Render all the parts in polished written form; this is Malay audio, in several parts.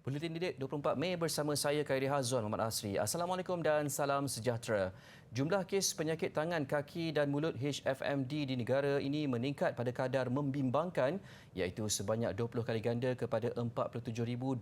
Buletin Didik 24 Mei bersama saya Khairi Hazwan Muhammad Asri. Assalamualaikum dan salam sejahtera. Jumlah kes penyakit tangan, kaki dan mulut HFMD di negara ini meningkat pada kadar membimbangkan iaitu sebanyak 20 kali ganda kepada 47,209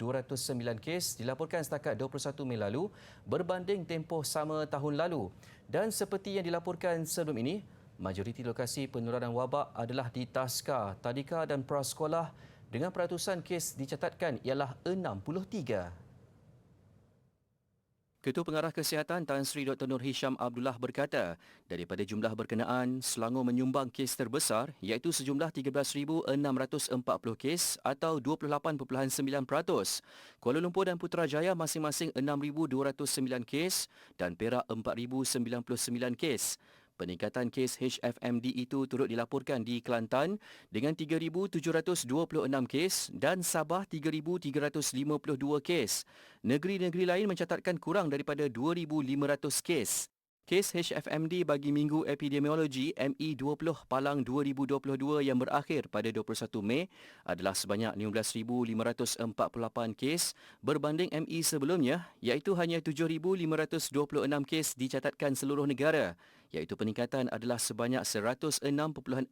kes dilaporkan setakat 21 Mei lalu berbanding tempoh sama tahun lalu. Dan seperti yang dilaporkan sebelum ini, majoriti lokasi penularan wabak adalah di taska, tadika dan prasekolah dengan peratusan kes dicatatkan ialah 63. Ketua Pengarah Kesihatan Tan Sri Dr. Nur Hisham Abdullah berkata, daripada jumlah berkenaan, Selangor menyumbang kes terbesar iaitu sejumlah 13,640 kes atau 28.9%. Kuala Lumpur dan Putrajaya masing-masing 6,209 kes dan Perak 4,099 kes. Peningkatan kes HFMD itu turut dilaporkan di Kelantan dengan 3,726 kes dan Sabah 3,352 kes. Negeri-negeri lain mencatatkan kurang daripada 2,500 kes. Kes HFMD bagi Minggu Epidemiologi ME20 Palang 2022 yang berakhir pada 21 Mei adalah sebanyak 15,548 kes berbanding ME sebelumnya iaitu hanya 7,526 kes dicatatkan seluruh negara iaitu peningkatan adalah sebanyak 106.6%.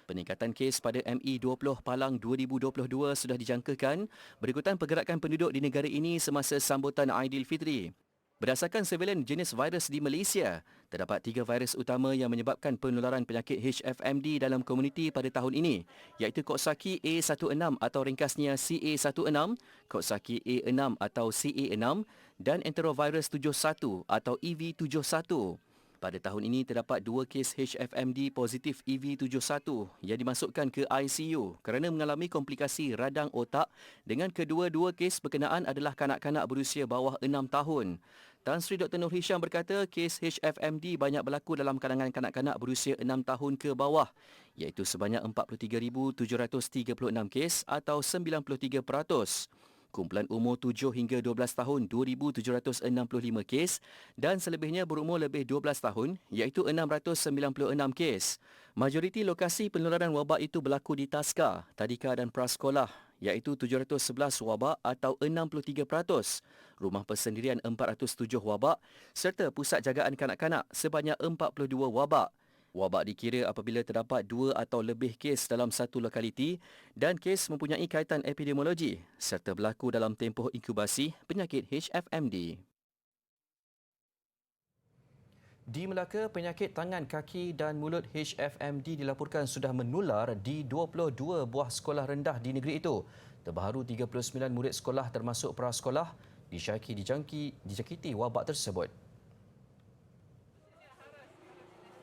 Peningkatan kes pada ME20 Palang 2022 sudah dijangkakan berikutan pergerakan penduduk di negara ini semasa sambutan Aidilfitri. Berdasarkan surveilan jenis virus di Malaysia, terdapat 3 virus utama yang menyebabkan penularan penyakit HFMD dalam komuniti pada tahun ini, iaitu Coxsackie A16 atau ringkasnya CA16, Coxsackie A6 atau CA6 dan Enterovirus 71 atau EV71. Pada tahun ini terdapat 2 kes HFMD positif EV71 yang dimasukkan ke ICU kerana mengalami komplikasi radang otak dengan kedua-dua kes berkenaan adalah kanak-kanak berusia bawah 6 tahun. Tan Sri Dr. Nur Hisham berkata kes HFMD banyak berlaku dalam kalangan kanak-kanak berusia 6 tahun ke bawah iaitu sebanyak 43,736 kes atau 93%. Kumpulan umur 7 hingga 12 tahun 2,765 kes dan selebihnya berumur lebih 12 tahun iaitu 696 kes. Majoriti lokasi penularan wabak itu berlaku di taska, tadika dan prasekolah iaitu 711 wabak atau 63%, rumah persendirian 407 wabak serta pusat jagaan kanak-kanak sebanyak 42 wabak. Wabak dikira apabila terdapat 2 atau lebih kes dalam satu lokaliti dan kes mempunyai kaitan epidemiologi serta berlaku dalam tempoh inkubasi penyakit HFMD. Di Melaka, penyakit tangan, kaki dan mulut HFMD dilaporkan sudah menular di 22 buah sekolah rendah di negeri itu. Terbaru 39 murid sekolah termasuk prasekolah dijangkiti wabak tersebut.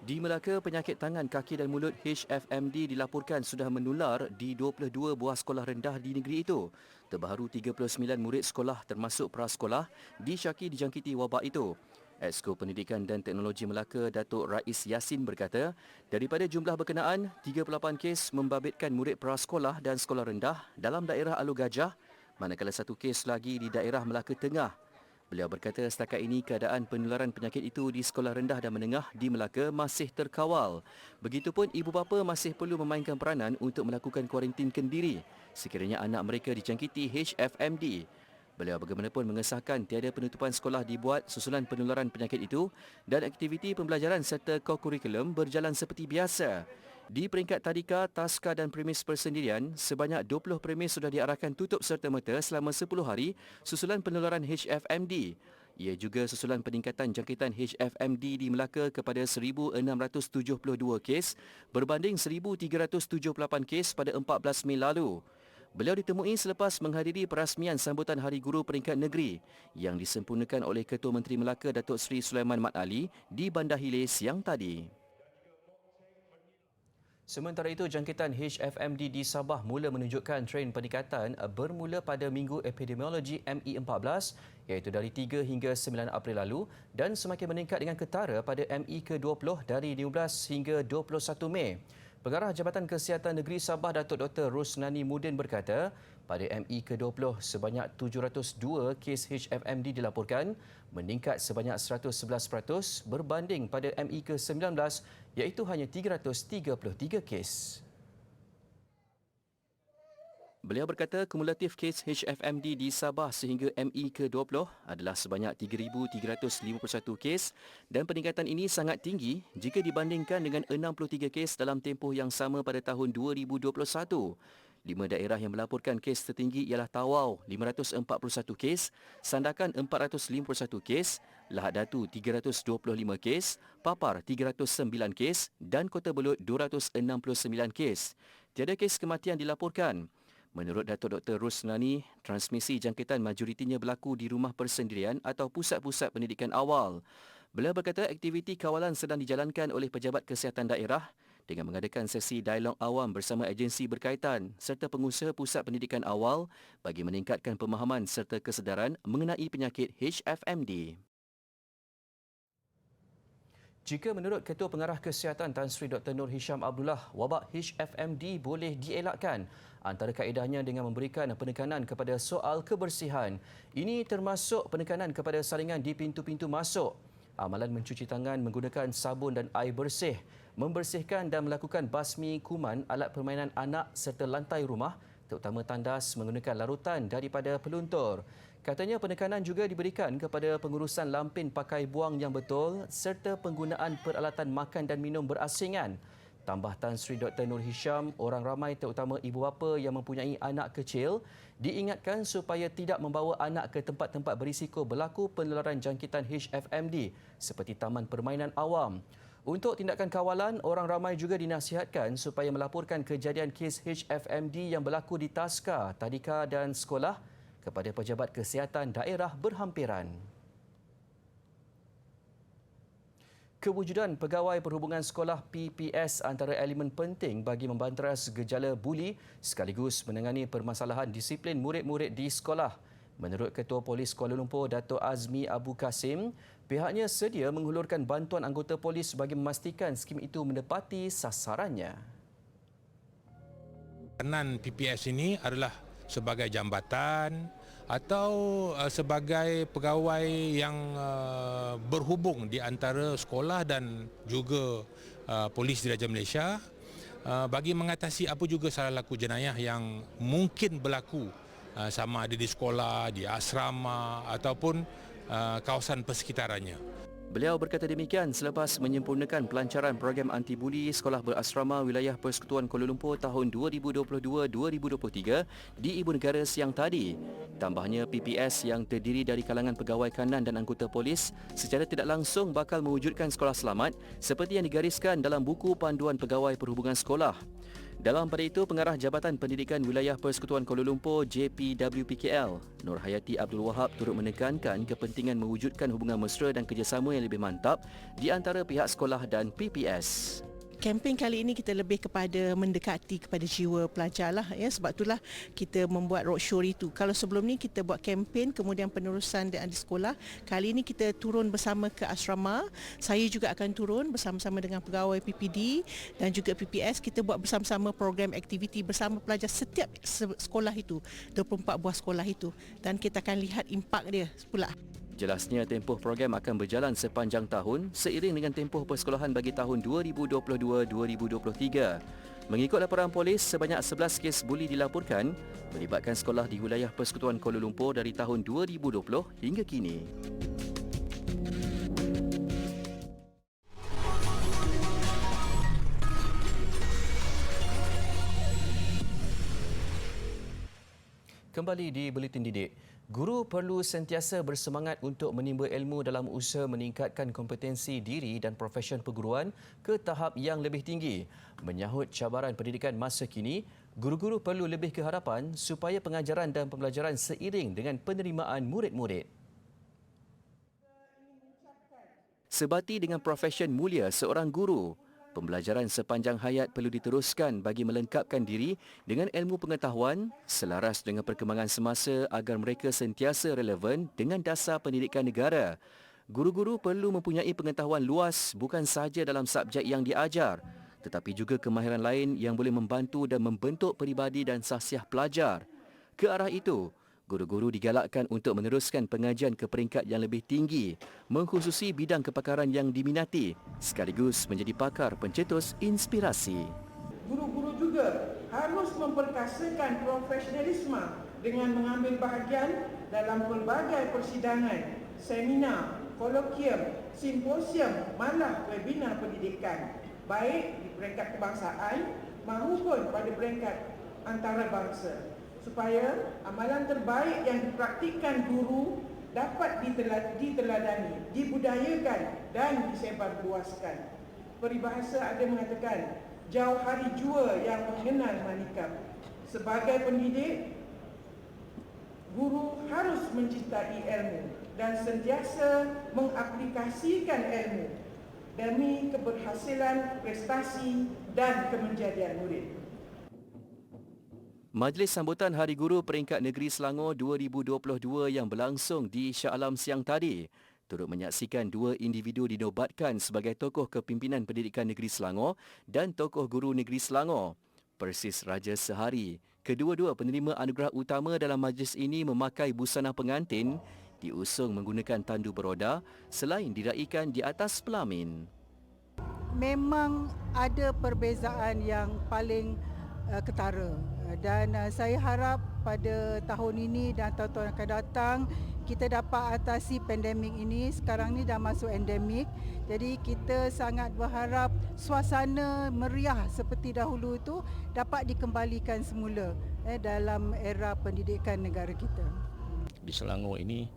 Di Melaka, penyakit tangan, kaki dan mulut HFMD dilaporkan sudah menular di 22 buah sekolah rendah di negeri itu. Terbaru 39 murid sekolah termasuk prasekolah dijangkiti wabak itu. Exco Pendidikan dan Teknologi Melaka Datuk Rais Yassin berkata, daripada jumlah berkenaan, 38 kes membabitkan murid prasekolah dan sekolah rendah dalam daerah Alor Gajah, manakala satu kes lagi di daerah Melaka Tengah. Beliau berkata setakat ini keadaan penularan penyakit itu di sekolah rendah dan menengah di Melaka masih terkawal. Begitupun ibu bapa masih perlu memainkan peranan untuk melakukan kuarantin kendiri sekiranya anak mereka dijangkiti HFMD. Beliau bagaimanapun mengesahkan tiada penutupan sekolah dibuat susulan penularan penyakit itu dan aktiviti pembelajaran serta kokurikulum berjalan seperti biasa. Di peringkat tadika, taska dan premis persendirian, sebanyak 20 premis sudah diarahkan tutup serta-merta selama 10 hari susulan penularan HFMD. Ia juga susulan peningkatan jangkitan HFMD di Melaka kepada 1,672 kes berbanding 1,378 kes pada 14 Mei lalu. Beliau ditemui selepas menghadiri perasmian sambutan Hari Guru Peringkat Negeri yang disempurnakan oleh Ketua Menteri Melaka Datuk Seri Sulaiman Mat Ali di Bandar Hilir siang tadi. Sementara itu, jangkitan HFMD di Sabah mula menunjukkan tren peningkatan bermula pada Minggu Epidemiologi ME14 iaitu dari 3 hingga 9 April lalu dan semakin meningkat dengan ketara pada ME ke-20 dari 15 hingga 21 Mei. Pengarah Jabatan Kesihatan Negeri Sabah Datuk Dr. Rosnani Mudin berkata, pada ME ke-20 sebanyak 702 kes HFMD dilaporkan, meningkat sebanyak 111% berbanding pada ME ke-19 iaitu hanya 333 kes. Beliau berkata kumulatif kes HFMD di Sabah sehingga ME ke-20 adalah sebanyak 3,351 kes dan peningkatan ini sangat tinggi jika dibandingkan dengan 63 kes dalam tempoh yang sama pada tahun 2021. 5 daerah yang melaporkan kes tertinggi ialah Tawau 541 kes, Sandakan 451 kes, Lahad Datu 325 kes, Papar 309 kes dan Kota Belud 269 kes. Tiada kes kematian dilaporkan. Menurut Datuk Dr. Rusnani, transmisi jangkitan majoritinya berlaku di rumah persendirian atau pusat-pusat pendidikan awal. Beliau berkata aktiviti kawalan sedang dijalankan oleh pejabat kesihatan daerah dengan mengadakan sesi dialog awam bersama agensi berkaitan serta pengusaha pusat pendidikan awal bagi meningkatkan pemahaman serta kesedaran mengenai penyakit HFMD. Jika menurut Ketua Pengarah Kesihatan Tan Sri Dr. Nur Hisham Abdullah, wabak HFMD boleh dielakkan antara kaedahnya dengan memberikan penekanan kepada soal kebersihan. Ini termasuk penekanan kepada saringan di pintu-pintu masuk. Amalan mencuci tangan menggunakan sabun dan air bersih, membersihkan dan melakukan basmi kuman alat permainan anak serta lantai rumah, terutama tandas menggunakan larutan daripada peluntur. Katanya penekanan juga diberikan kepada pengurusan lampin pakai buang yang betul serta penggunaan peralatan makan dan minum berasingan. Tambah Tan Sri Dr. Nur Hisham, orang ramai terutama ibu bapa yang mempunyai anak kecil diingatkan supaya tidak membawa anak ke tempat-tempat berisiko berlaku penularan jangkitan HFMD seperti taman permainan awam. Untuk tindakan kawalan, orang ramai juga dinasihatkan supaya melaporkan kejadian kes HFMD yang berlaku di taska, tadika dan sekolah kepada pejabat kesihatan daerah berhampiran. Kewujudan pegawai perhubungan sekolah PPS antara elemen penting bagi membanteras gejala buli sekaligus menangani permasalahan disiplin murid-murid di sekolah. Menurut Ketua Polis Kuala Lumpur, Dato' Azmi Abu Kasim, pihaknya sedia menghulurkan bantuan anggota polis bagi memastikan skim itu menepati sasarannya. Peranan PPS ini adalah sebagai jambatan atau sebagai pegawai yang berhubung di antara sekolah dan juga Polis Diraja Malaysia bagi mengatasi apa juga salah laku jenayah yang mungkin berlaku sama ada di sekolah, di asrama ataupun kawasan persekitarannya. Beliau berkata demikian selepas menyempurnakan pelancaran program anti-buli sekolah berasrama wilayah Persekutuan Kuala Lumpur tahun 2022-2023 di Ibu Negara siang tadi. Tambahnya, PPS yang terdiri dari kalangan pegawai kanan dan anggota polis secara tidak langsung bakal mewujudkan sekolah selamat seperti yang digariskan dalam buku panduan pegawai perhubungan sekolah. Dalam pada itu, Pengarah Jabatan Pendidikan Wilayah Persekutuan Kuala Lumpur JPWPKL, Nur Hayati Abdul Wahab turut menekankan kepentingan mewujudkan hubungan mesra dan kerjasama yang lebih mantap di antara pihak sekolah dan PPS. Kempen kali ini kita lebih kepada mendekati kepada jiwa pelajar lah, ya, sebab itulah kita membuat roadshow itu. Kalau sebelum ni kita buat kempen kemudian penerusan di sekolah, kali ini kita turun bersama ke asrama. Saya juga akan turun bersama-sama dengan pegawai PPD dan juga PPS. Kita buat bersama-sama program aktiviti bersama pelajar setiap sekolah itu, 24 buah sekolah itu, dan kita akan lihat impak dia pula. Jelasnya tempoh program akan berjalan sepanjang tahun seiring dengan tempoh persekolahan bagi tahun 2022-2023. Mengikut laporan polis, sebanyak 11 kes buli dilaporkan melibatkan sekolah di wilayah Persekutuan Kuala Lumpur dari tahun 2020 hingga kini. Kembali di Buletin Didik. Guru perlu sentiasa bersemangat untuk menimba ilmu dalam usaha meningkatkan kompetensi diri dan profesion perguruan ke tahap yang lebih tinggi. Menyahut cabaran pendidikan masa kini, guru-guru perlu lebih ke harapan supaya pengajaran dan pembelajaran seiring dengan penerimaan murid-murid. Sebati dengan profesion mulia seorang guru, pembelajaran sepanjang hayat perlu diteruskan bagi melengkapkan diri dengan ilmu pengetahuan selaras dengan perkembangan semasa agar mereka sentiasa relevan dengan dasar pendidikan negara. Guru-guru perlu mempunyai pengetahuan luas bukan sahaja dalam subjek yang diajar, tetapi juga kemahiran lain yang boleh membantu dan membentuk peribadi dan sahsiah pelajar. Ke arah itu, guru-guru digalakkan untuk meneruskan pengajian ke peringkat yang lebih tinggi, mengkhususi bidang kepakaran yang diminati, sekaligus menjadi pakar pencetus inspirasi. Guru-guru juga harus memperkasakan profesionalisme dengan mengambil bahagian dalam pelbagai persidangan, seminar, kolokium, simposium, malah webinar pendidikan, baik di peringkat kebangsaan maupun pada peringkat antarabangsa, supaya amalan terbaik yang dipraktikkan guru dapat diteladani, dibudayakan dan disebarluaskan. Peribahasa ada mengatakan, jauh hari jua yang mengenal manikam. Sebagai pendidik, guru harus mencintai ilmu dan sentiasa mengaplikasikan ilmu demi keberhasilan prestasi dan kemenjadian murid. Majlis sambutan Hari Guru Peringkat Negeri Selangor 2022 yang berlangsung di Shah Alam siang tadi turut menyaksikan dua individu dinobatkan sebagai tokoh kepimpinan pendidikan negeri Selangor dan tokoh guru negeri Selangor. Persis Raja Sehari, kedua-dua penerima anugerah utama dalam majlis ini memakai busana pengantin diusung menggunakan tandu beroda selain diraikan di atas pelamin. Memang ada perbezaan yang paling ketara dan saya harap pada tahun ini dan tahun-tahun akan datang kita dapat atasi pandemik ini. Sekarang ni dah masuk endemik, jadi kita sangat berharap suasana meriah seperti dahulu itu dapat dikembalikan semula dalam era pendidikan negara kita. Di Selangor ini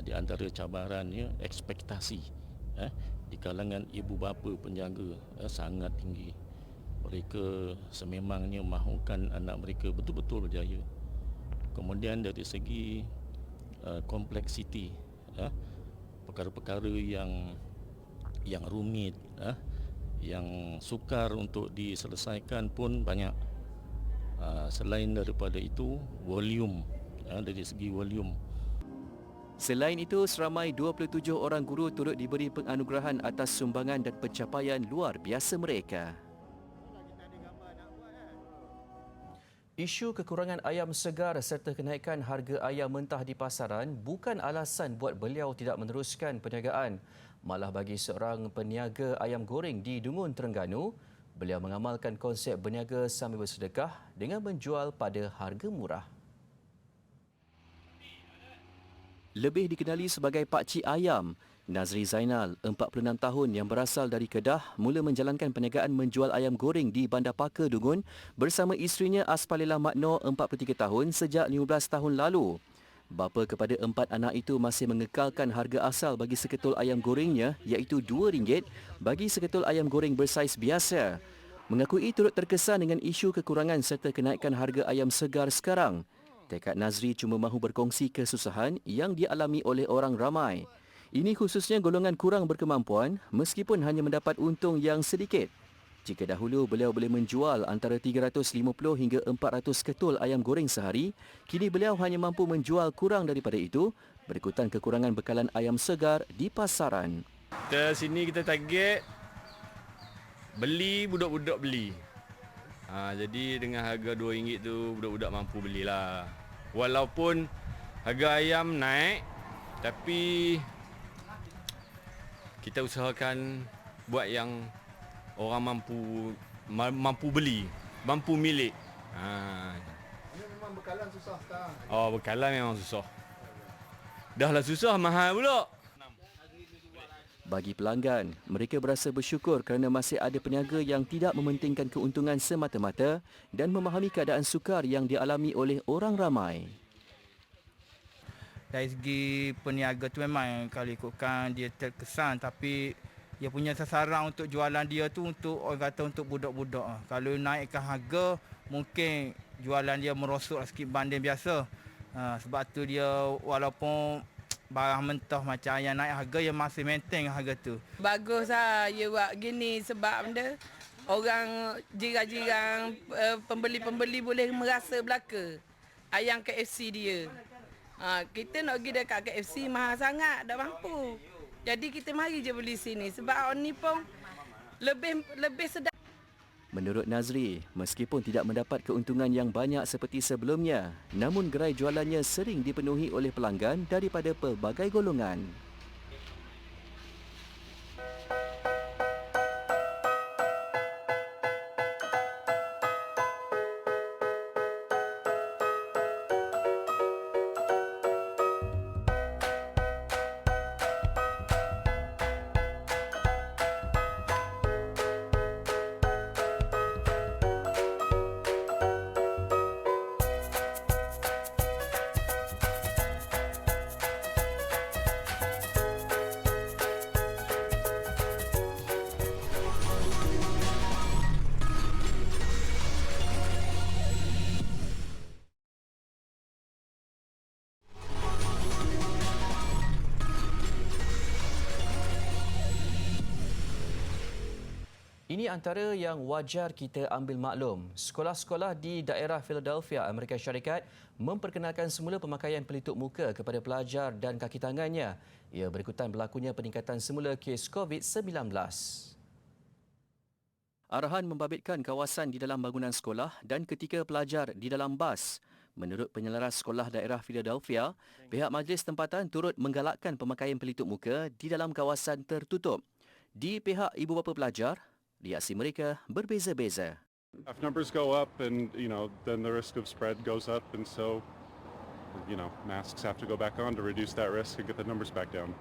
di antara cabarannya ekspektasi di kalangan ibu bapa penjaga sangat tinggi. Mereka sememangnya mahukan anak mereka betul-betul berjaya. Kemudian dari segi kompleksiti, perkara-perkara yang rumit, yang sukar untuk diselesaikan pun banyak. Selain daripada itu, volume, dari segi volume. Selain itu, seramai 27 orang guru turut diberi penganugerahan atas sumbangan dan pencapaian luar biasa mereka. Isu kekurangan ayam segar serta kenaikan harga ayam mentah di pasaran bukan alasan buat beliau tidak meneruskan perniagaan. Malah bagi seorang peniaga ayam goreng di Dungun, Terengganu, beliau mengamalkan konsep berniaga sambil bersedekah dengan menjual pada harga murah. Lebih dikenali sebagai Pakcik Ayam, Nazri Zainal, 46 tahun yang berasal dari Kedah, mula menjalankan perniagaan menjual ayam goreng di Bandar Paka, Dungun bersama isterinya Aspalela Maknor, 43 tahun sejak 15 tahun lalu. Bapa kepada 4 anak itu masih mengekalkan harga asal bagi seketul ayam gorengnya iaitu RM2 bagi seketul ayam goreng bersaiz biasa. Mengakui turut terkesan dengan isu kekurangan serta kenaikan harga ayam segar sekarang. Tekad Nazri cuma mahu berkongsi kesusahan yang dialami oleh orang ramai. Ini khususnya golongan kurang berkemampuan meskipun hanya mendapat untung yang sedikit. Jika dahulu beliau boleh menjual antara 350 hingga 400 ketul ayam goreng sehari, kini beliau hanya mampu menjual kurang daripada itu berikutan kekurangan bekalan ayam segar di pasaran. Kita sini kita target beli, budak-budak beli. Jadi dengan harga RM2 tu budak-budak mampu belilah. Walaupun harga ayam naik, tapi kita usahakan buat yang orang mampu beli, mampu milik. Ini memang bekalan susah sekarang. Oh, bekalan memang susah. Dah lah susah, mahal pula. Bagi pelanggan, mereka berasa bersyukur kerana masih ada peniaga yang tidak mementingkan keuntungan semata-mata dan memahami keadaan sukar yang dialami oleh orang ramai. Dari segi peniaga tu memang kalau ikutkan dia terkesan, tapi dia punya sasaran untuk jualan dia tu untuk orang kata untuk budak-budak. Kalau naikkan harga, mungkin jualan dia merosot sikit banding biasa. Sebab tu dia walaupun barang mentah macam ayam naik harga, dia masih maintain harga tu. Baguslah dia buat gini sebab benda orang jiran-jiran pembeli-pembeli boleh merasa belaka ayam KFC dia. Kita nak pergi dekat KFC mahal sangat, tak mampu. Jadi kita mari je beli sini sebab ni pun lebih sedap. Menurut Nazri, meskipun tidak mendapat keuntungan yang banyak seperti sebelumnya, namun gerai jualannya sering dipenuhi oleh pelanggan daripada pelbagai golongan. Ini antara yang wajar kita ambil maklum. Sekolah-sekolah di daerah Philadelphia, Amerika Syarikat memperkenalkan semula pemakaian pelitup muka kepada pelajar dan kaki tangannya. Ia berikutan berlakunya peningkatan semula kes COVID-19. Arahan membabitkan kawasan di dalam bangunan sekolah dan ketika pelajar di dalam bas. Menurut penyelaras sekolah daerah Philadelphia, pihak majlis tempatan turut menggalakkan pemakaian pelitup muka di dalam kawasan tertutup. Di pihak ibu bapa pelajar, reaksi mereka berbeza-beza. If numbers go up and, then the risk of spread goes up, and so, masks have to go back on to reduce that risk and get the numbers back down.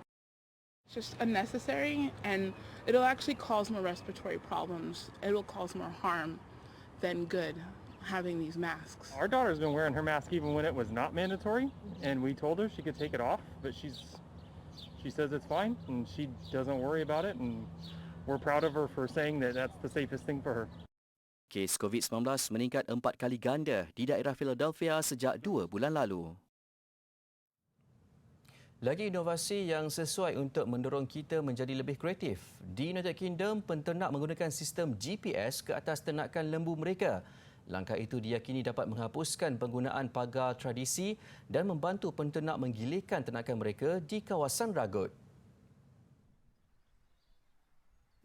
It's just unnecessary, and it'll actually cause more respiratory problems. It will cause more harm than good having these masks. Our daughter's been wearing her mask even when it was not mandatory, and we told her she could take it off, but she says it's fine, and she doesn't worry about it, and we're proud of her for saying that that's the safest thing for her. Kes COVID-19 meningkat 4 kali ganda di daerah Philadelphia sejak 2 bulan lalu. Lagi inovasi yang sesuai untuk mendorong kita menjadi lebih kreatif. Di United Kingdom, penternak menggunakan sistem GPS ke atas ternakan lembu mereka. Langkah itu diyakini dapat menghapuskan penggunaan pagar tradisi dan membantu penternak menggilirkan ternakan mereka di kawasan ragut.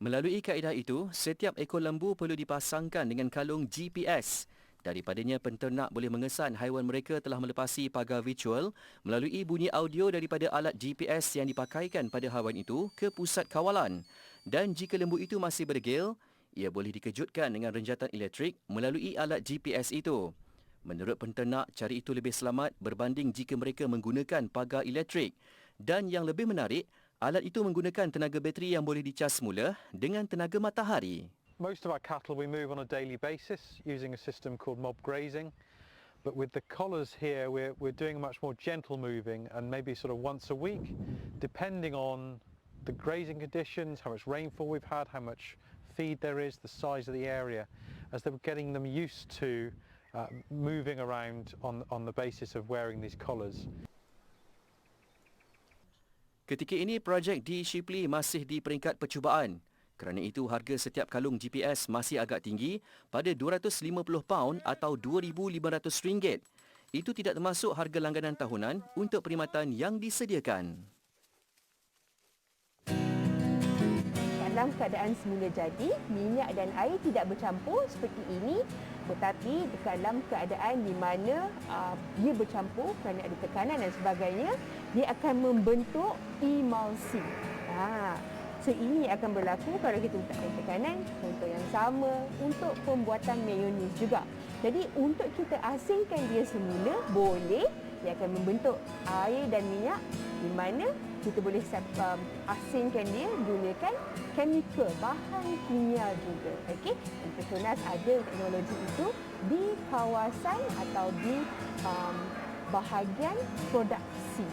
Melalui kaedah itu, setiap ekor lembu perlu dipasangkan dengan kalung GPS. Daripadanya, penternak boleh mengesan haiwan mereka telah melepasi pagar virtual melalui bunyi audio daripada alat GPS yang dipakaikan pada haiwan itu ke pusat kawalan. Dan jika lembu itu masih berdegil, ia boleh dikejutkan dengan renjatan elektrik melalui alat GPS itu. Menurut penternak, cara itu lebih selamat berbanding jika mereka menggunakan pagar elektrik. Dan yang lebih menarik, alat itu menggunakan tenaga bateri yang boleh dicas semula dengan tenaga matahari. Most of our cattle we move on a daily basis using a system called mob grazing. But with the collars here, we're doing much more gentle moving, and maybe sort of once a week, depending on the grazing conditions, how much rainfall we've had, how much feed there is, the size of the area, as they're getting them used to moving around on the basis of wearing these collars. Ketika ini, projek di Shipley masih di peringkat percubaan. Kerana itu, harga setiap kalung GPS masih agak tinggi pada £250 atau RM2,500. Itu tidak termasuk harga langganan tahunan untuk perkhidmatan yang disediakan. Dalam keadaan semula jadi, minyak dan air tidak bercampur seperti ini, tetapi dalam keadaan di mana dia bercampur kerana ada tekanan dan sebagainya, dia akan membentuk emulsi. So ini akan berlaku kalau kita letakkan tekanan, contoh yang sama untuk pembuatan mayonis juga. Jadi untuk kita asingkan dia semula, boleh, dia akan membentuk air dan minyak di mana kita boleh asingkan dia gunakan chemical, bahan kimia juga. Okey, Petronas ada teknologi itu di kawasan atau di bahagian produksi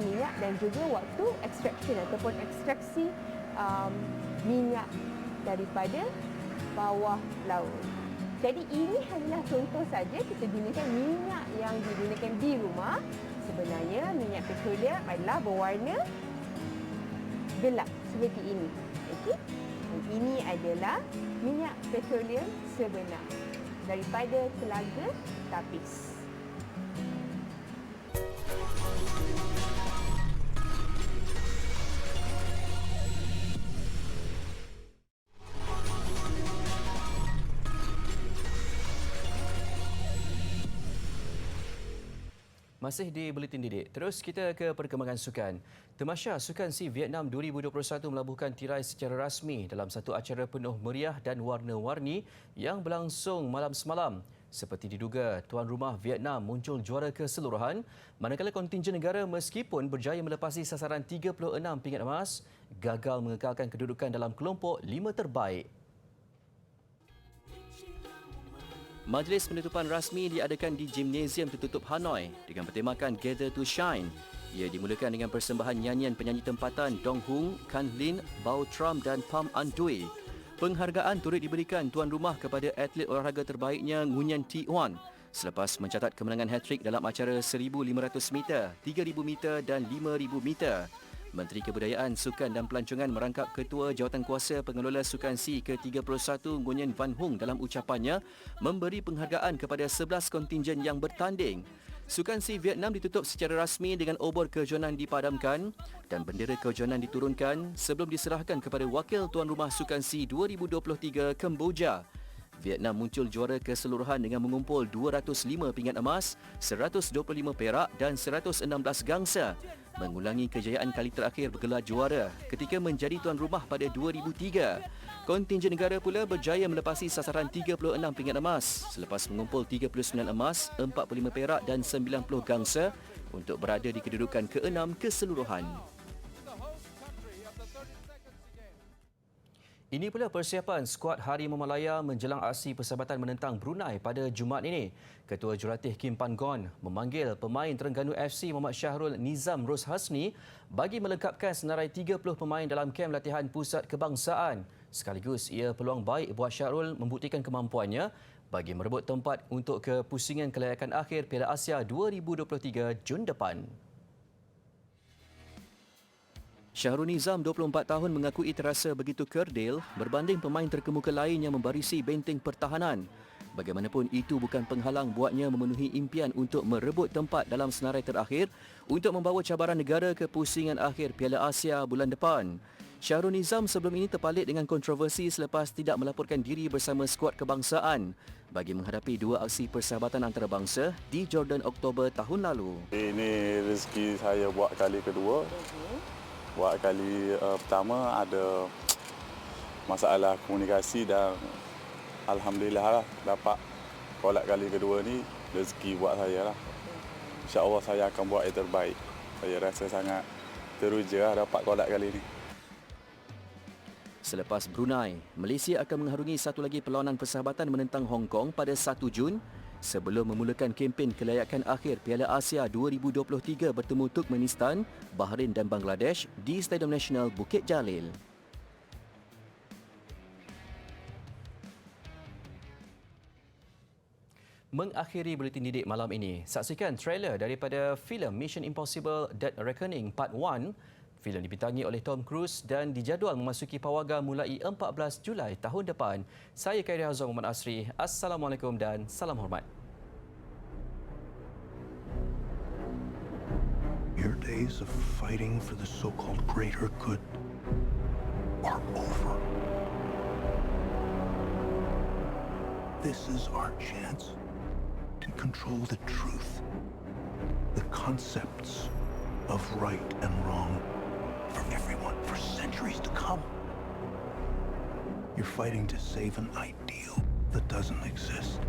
minyak dan juga waktu extraction ataupun ekstraksi minyak daripada bawah laut. Jadi ini adalah contoh saja kita gunakan minyak yang digunakan di rumah. Sebenarnya minyak petroleum adalah berwarna gelap seperti ini. Okey. Ini adalah minyak petroleum sebenar daripada telaga tapis. Masih di Buletin Didik. Terus kita ke perkembangan sukan. Tamasya Sukan SEA Vietnam 2021 melabuhkan tirai secara rasmi dalam satu acara penuh meriah dan warna-warni yang berlangsung malam semalam. Seperti diduga, tuan rumah Vietnam muncul juara keseluruhan, manakala kontingen negara meskipun berjaya melepasi sasaran 36 pingat emas, gagal mengekalkan kedudukan dalam kelompok 5 terbaik. Majlis penutupan rasmi diadakan di Gimnasium Tertutup Hanoi dengan bertemakan Gather to Shine. Ia dimulakan dengan persembahan nyanyian penyanyi tempatan Dong Hung, Kan Lin, Bao Tram dan Pham An Dui. Penghargaan turut diberikan tuan rumah kepada atlet olahraga terbaiknya Nguyen Thi Oan selepas mencatat kemenangan hat-trick dalam acara 1,500 meter, 3,000 meter dan 5,000 meter. Menteri Kebudayaan, Sukan dan Pelancongan merangkap Ketua Jawatankuasa Pengelola Sukan C ke-31 Nguyen Van Hung dalam ucapannya memberi penghargaan kepada 11 kontingen yang bertanding. Sukan C Vietnam ditutup secara rasmi dengan obor kejohanan dipadamkan dan bendera kejohanan diturunkan sebelum diserahkan kepada wakil tuan rumah Sukan C 2023 Kemboja. Vietnam muncul juara keseluruhan dengan mengumpul 205 pingat emas, 125 perak dan 116 gangsa, mengulangi kejayaan kali terakhir bergelar juara ketika menjadi tuan rumah pada 2003. Kontingen negara pula berjaya melepasi sasaran 36 pingat emas selepas mengumpul 39 emas, 45 perak dan 90 gangsa untuk berada di kedudukan ke-6 keseluruhan. Ini pula persiapan skuad Harimau Malaya menjelang aksi persahabatan menentang Brunei pada Jumaat ini. Ketua Jurulatih Kim Pan Gon memanggil pemain Terengganu FC Muhammad Syahrul Nizam Roshasni bagi melengkapkan senarai 30 pemain dalam kem latihan pusat kebangsaan. Sekaligus ia peluang baik buat Syahrul membuktikan kemampuannya bagi merebut tempat untuk kepusingan kelayakan akhir Piala Asia 2023 Jun depan. Syahrul Nizam, 24 tahun, mengakui terasa begitu kerdil berbanding pemain terkemuka lain yang membarisi benteng pertahanan. Bagaimanapun, itu bukan penghalang buatnya memenuhi impian untuk merebut tempat dalam senarai terakhir untuk membawa cabaran negara ke pusingan akhir Piala Asia bulan depan. Syahrul Nizam sebelum ini terpalit dengan kontroversi selepas tidak melaporkan diri bersama skuad kebangsaan bagi menghadapi dua aksi persahabatan antarabangsa di Jordan Oktober tahun lalu. Ini rezeki saya buat kali kedua. Buat kali pertama ada masalah komunikasi dan alhamdulillah lah dapat kolak kali kedua ni rezeki buat saya lah. InsyaAllah saya akan buat yang terbaik. Saya rasa sangat teruja lah dapat kolak kali ni. Selepas Brunei, Malaysia akan mengharungi satu lagi perlawanan persahabatan menentang Hong Kong pada 1 Jun sebelum memulakan kempen kelayakan akhir Piala Asia 2023 bertemu Turkmenistan, Bahrain dan Bangladesh di Stadium Nasional Bukit Jalil. Mengakhiri buletin didik malam ini, saksikan trailer daripada filem Mission Impossible Dead Reckoning Part 1. Filem dibintangi oleh Tom Cruise dan dijadual memasuki pawaga mulai 14 Julai tahun depan. Saya Khairi Hazam Muhammad Asri. Assalamualaikum dan salam hormat. Your days of fighting for the so-called greater good are over. This is our chance to control the truth, the concepts of right and wrong for everyone for centuries to come. You're fighting to save an ideal that doesn't exist.